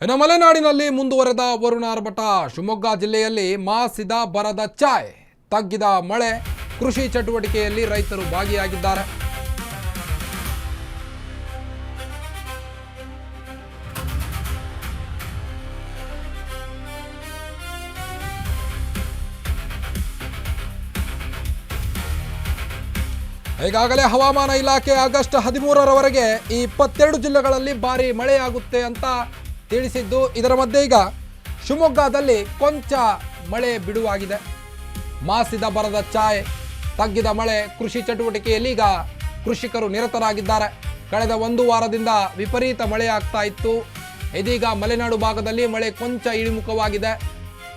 ಇನ್ನು ಮಲೆನಾಡಿನಲ್ಲಿ ಮುಂದುವರೆದ ವರುಣ ಆರ್ಭಟ. ಶಿವಮೊಗ್ಗ ಜಿಲ್ಲೆಯಲ್ಲಿ ಮಾಸಿದ ಬರದ ಛಾಯೆ, ತಗ್ಗಿದ ಮಳೆ, ಕೃಷಿ ಚಟುವಟಿಕೆಯಲ್ಲಿ ರೈತರು ಭಾಗಿಯಾಗಿದ್ದಾರೆ. ಈಗಾಗಲೇ ಹವಾಮಾನ ಇಲಾಖೆ ಆಗಸ್ಟ್ 13ರವರೆಗೆ ಈ 22 ಜಿಲ್ಲೆಗಳಲ್ಲಿ ಭಾರಿ ಮಳೆಯಾಗುತ್ತೆ ಅಂತ ತಿಳಿಸಿದ್ದು, ಇದರ ಮಧ್ಯೆ ಈಗ ಶಿವಮೊಗ್ಗದಲ್ಲಿ ಕೊಂಚ ಮಳೆ ಬಿಡುವಾಗಿದೆ. ಮಾಸಿದ ಬರದ ಛಾಯೆ, ತಗ್ಗಿದ ಮಳೆ, ಕೃಷಿ ಚಟುವಟಿಕೆಯಲ್ಲಿ ಈಗ ಕೃಷಿಕರು ನಿರತರಾಗಿದ್ದಾರೆ. ಕಳೆದ ಒಂದು ವಾರದಿಂದ ವಿಪರೀತ ಮಳೆ ಆಗ್ತಾ ಇತ್ತು. ಇದೀಗ ಮಲೆನಾಡು ಭಾಗದಲ್ಲಿ ಮಳೆ ಕೊಂಚ ಇಳಿಮುಖವಾಗಿದೆ.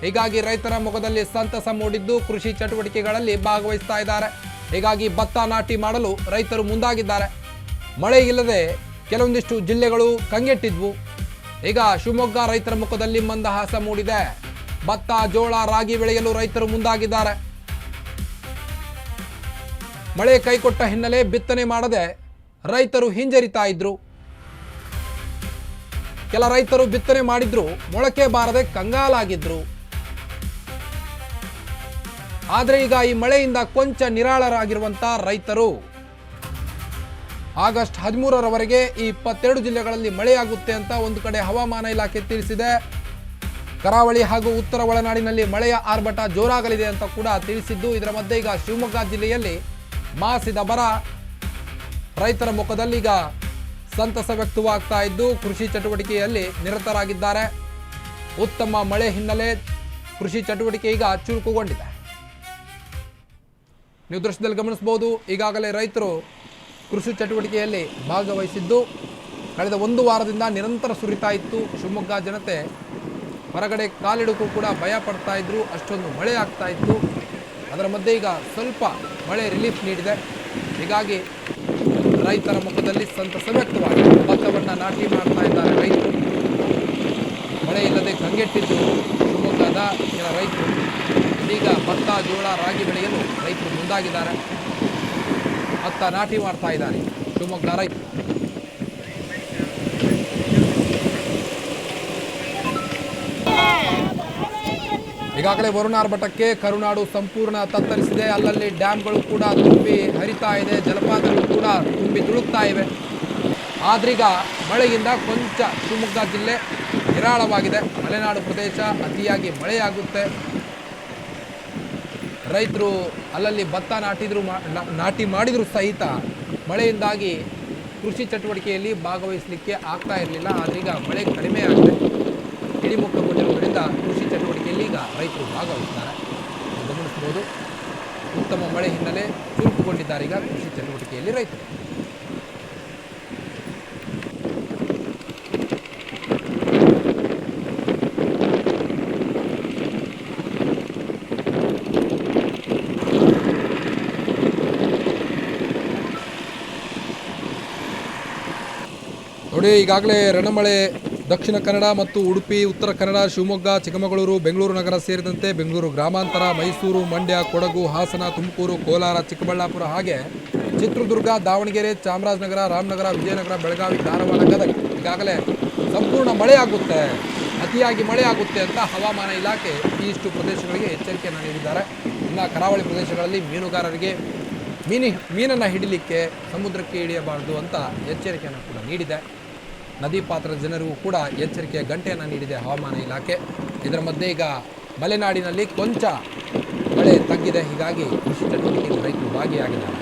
ಹೀಗಾಗಿ ರೈತರ ಮುಖದಲ್ಲಿ ಸಂತಸ ಮೂಡಿದ್ದು ಕೃಷಿ ಚಟುವಟಿಕೆಗಳಲ್ಲಿ ಭಾಗವಹಿಸ್ತಾ ಇದ್ದಾರೆ. ಹೀಗಾಗಿ ಭತ್ತ ನಾಟಿ ಮಾಡಲು ರೈತರು ಮುಂದಾಗಿದ್ದಾರೆ. ಮಳೆ ಇಲ್ಲದೆ ಕೆಲವೊಂದಿಷ್ಟು ಜಿಲ್ಲೆಗಳು ಕಂಗೆಟ್ಟಿದ್ವು. ಈಗ ಶಿವಮೊಗ್ಗ ರೈತರ ಮುಖದಲ್ಲಿ ಮಂದಹಾಸ ಮೂಡಿದೆ. ಭತ್ತ, ಜೋಳ, ರಾಗಿ ಬೆಳೆಯಲು ರೈತರು ಮುಂದಾಗಿದ್ದಾರೆ. ಮಳೆ ಕೈಕೊಟ್ಟ ಹಿನ್ನೆಲೆ ಬಿತ್ತನೆ ಮಾಡದೆ ರೈತರು ಹಿಂಜರಿತಾ ಇದ್ರು. ಕೆಲ ರೈತರು ಬಿತ್ತನೆ ಮಾಡಿದ್ರು, ಮೊಳಕೆ ಬಾರದೆ ಕಂಗಾಲಾಗಿದ್ರು. ಆದರೆ ಈಗ ಈ ಮಳೆಯಿಂದ ಕೊಂಚ ನಿರಾಳರಾಗಿರುವಂತ ರೈತರು ಆಗಸ್ಟ್ 13ರವರೆಗೆ ಈ 22 ಜಿಲ್ಲೆಗಳಲ್ಲಿ ಮಳೆಯಾಗುತ್ತೆ ಅಂತ ಒಂದು ಕಡೆ ಹವಾಮಾನ ಇಲಾಖೆ ತಿಳಿಸಿದೆ. ಕರಾವಳಿ ಹಾಗೂ ಉತ್ತರ ಒಳನಾಡಿನಲ್ಲಿ ಮಳೆಯ ಆರ್ಭಟ ಜೋರಾಗಲಿದೆ ಅಂತ ಕೂಡ ತಿಳಿಸಿದ್ದು, ಇದರ ಮಧ್ಯೆ ಈಗ ಶಿವಮೊಗ್ಗ ಜಿಲ್ಲೆಯಲ್ಲಿ ಮಾಸಿದ ಬರ, ರೈತರ ಮುಖದಲ್ಲಿ ಈಗ ಸಂತಸ ವ್ಯಕ್ತವಾಗ್ತಾ ಇದ್ದು ಕೃಷಿ ಚಟುವಟಿಕೆಯಲ್ಲಿ ನಿರತರಾಗಿದ್ದಾರೆ. ಉತ್ತಮ ಮಳೆ ಹಿನ್ನೆಲೆ ಕೃಷಿ ಚಟುವಟಿಕೆ ಈಗ ಚುರುಕುಗೊಂಡಿದೆ. ನೀವು ದೃಶ್ಯದಲ್ಲಿ ಗಮನಿಸಬಹುದು, ಈಗಾಗಲೇ ರೈತರು ಕೃಷಿ ಚಟುವಟಿಕೆಯಲ್ಲಿ ಭಾಗವಹಿಸಿದ್ದು ಕಳೆದ ಒಂದು ವಾರದಿಂದ ನಿರಂತರ ಸುರಿತಾ ಇತ್ತು. ಶಿವಮೊಗ್ಗ ಜನತೆ ಹೊರಗಡೆ ಕಾಲಿಡೋಕ್ಕೂ ಕೂಡ ಭಯ ಪಡ್ತಾ ಇದ್ರು, ಅಷ್ಟೊಂದು ಮಳೆ ಆಗ್ತಾ ಇತ್ತು. ಅದರ ಮಧ್ಯೆ ಈಗ ಸ್ವಲ್ಪ ಮಳೆ ರಿಲೀಫ್ ನೀಡಿದೆ. ಹೀಗಾಗಿ ರೈತರ ಮುಖದಲ್ಲಿ ಸಂತಸ ವ್ಯಕ್ತವಾಗಿದೆ. ಭತ್ತವನ್ನು ನಾಟಿ ಮಾಡ್ತಾ ಇದ್ದಾರೆ ರೈತರು. ಮಳೆ ಇಲ್ಲದೆ ಕಂಗೆಟ್ಟಿದ್ದು ಶಿವಮೊಗ್ಗದ ಕೆಲ ರೈತರು. ಇದೀಗ ಭತ್ತ, ಜೋಳ, ರಾಗಿ ಬೆಳೆಯಲು ರೈತರು ಮುಂದಾಗಿದ್ದಾರೆ. ಭತ್ತ ನಾಟಿ ಮಾಡ್ತಾ ಇದ್ದಾರೆ ಶಿವಮೊಗ್ಗ ರೈತರು. ಈಗಾಗಲೇ ವರುಣಾರ್ಭಟಕ್ಕೆ ಕರುನಾಡು ಸಂಪೂರ್ಣ ತತ್ತರಿಸಿದೆ. ಅಲ್ಲಲ್ಲಿ ಡ್ಯಾಮ್ಗಳು ಕೂಡ ತುಂಬಿ ಹರಿತಾ ಇದೆ, ಜಲಪಾತಗಳು ಕೂಡ ತುಂಬಿ ತುಳುಕ್ತಾ ಇವೆ. ಆದ್ರೀಗ ಮಳೆಯಿಂದ ಕೊಂಚ ಶಿವಮೊಗ್ಗ ಜಿಲ್ಲೆ ನಿರಾಳವಾಗಿದೆ. ಮಲೆನಾಡು ಪ್ರದೇಶ, ಅತಿಯಾಗಿ ಮಳೆಯಾಗುತ್ತೆ. ರೈತರು ಅಲ್ಲಲ್ಲಿ ಭತ್ತ ನಾಟಿ ಮಾಡಿದ್ರು ಸಹಿತ ಮಳೆಯಿಂದಾಗಿ ಕೃಷಿ ಚಟುವಟಿಕೆಯಲ್ಲಿ ಭಾಗವಹಿಸಲಿಕ್ಕೆ ಆಗ್ತಾ ಇರಲಿಲ್ಲ. ಆದ್ರೀಗ ಮಳೆ ಕಡಿಮೆ ಆಗಿದೆ, ಇಳಿಮುಖಗೊಂಡಿರುವುದರಿಂದ ಕೃಷಿ ಚಟುವಟಿಕೆಯಲ್ಲಿ ಈಗ ರೈತರು ಭಾಗವಹಿಸ್ತಾರೆ. ಗಮನಿಸಬಹುದು, ಉತ್ತಮ ಮಳೆ ಹಿನ್ನೆಲೆ ಚುರುಕುಗೊಂಡಿದ್ದಾರೆ ಈಗ ಕೃಷಿ ಚಟುವಟಿಕೆಯಲ್ಲಿ ರೈತರು. ನೋಡಿ, ಈಗಾಗಲೇ ರಣಮಳೆ ದಕ್ಷಿಣ ಕನ್ನಡ ಮತ್ತು ಉಡುಪಿ, ಉತ್ತರ ಕನ್ನಡ, ಶಿವಮೊಗ್ಗ, ಚಿಕ್ಕಮಗಳೂರು, ಬೆಂಗಳೂರು ನಗರ ಸೇರಿದಂತೆ ಬೆಂಗಳೂರು ಗ್ರಾಮಾಂತರ, ಮೈಸೂರು, ಮಂಡ್ಯ, ಕೊಡಗು, ಹಾಸನ, ತುಮಕೂರು, ಕೋಲಾರ, ಚಿಕ್ಕಬಳ್ಳಾಪುರ, ಹಾಗೆ ಚಿತ್ರದುರ್ಗ, ದಾವಣಗೆರೆ, ಚಾಮರಾಜನಗರ, ರಾಮನಗರ, ವಿಜಯನಗರ, ಬೆಳಗಾವಿ, ಧಾರವಾಡ, ಗದಗ ಈಗಾಗಲೇ ಸಂಪೂರ್ಣ ಮಳೆಯಾಗುತ್ತೆ, ಅತಿಯಾಗಿ ಮಳೆಯಾಗುತ್ತೆ ಅಂತ ಹವಾಮಾನ ಇಲಾಖೆ ಇಷ್ಟು ಪ್ರದೇಶಗಳಿಗೆ ಎಚ್ಚರಿಕೆಯನ್ನು ನೀಡಿದ್ದಾರೆ. ಇನ್ನು ಕರಾವಳಿ ಪ್ರದೇಶಗಳಲ್ಲಿ ಮೀನುಗಾರರಿಗೆ ಮೀನನ್ನು ಹಿಡಿಲಿಕ್ಕೆ ಸಮುದ್ರಕ್ಕೆ ಇಳಿಯಬಾರದು ಅಂತ ಎಚ್ಚರಿಕೆಯನ್ನು ಕೂಡ ನೀಡಿದೆ. ನದಿ ಪಾತ್ರದ ಜನರಿಗೂ ಕೂಡ ಎಚ್ಚರಿಕೆಯ ಗಂಟೆಯನ್ನು ನೀಡಿದೆ ಹವಾಮಾನ ಇಲಾಖೆ. ಇದರ ಮಧ್ಯೆ ಈಗ ಮಲೆನಾಡಿನಲ್ಲಿ ಕೊಂಚ ಮಳೆ ತಗ್ಗಿದೆ. ಹೀಗಾಗಿ ಕೃಷಿ ಚಟುವಟಿಕೆಯಲ್ಲಿ ರೈತರು ಭಾಗಿಯಾಗಿದ್ದಾರೆ.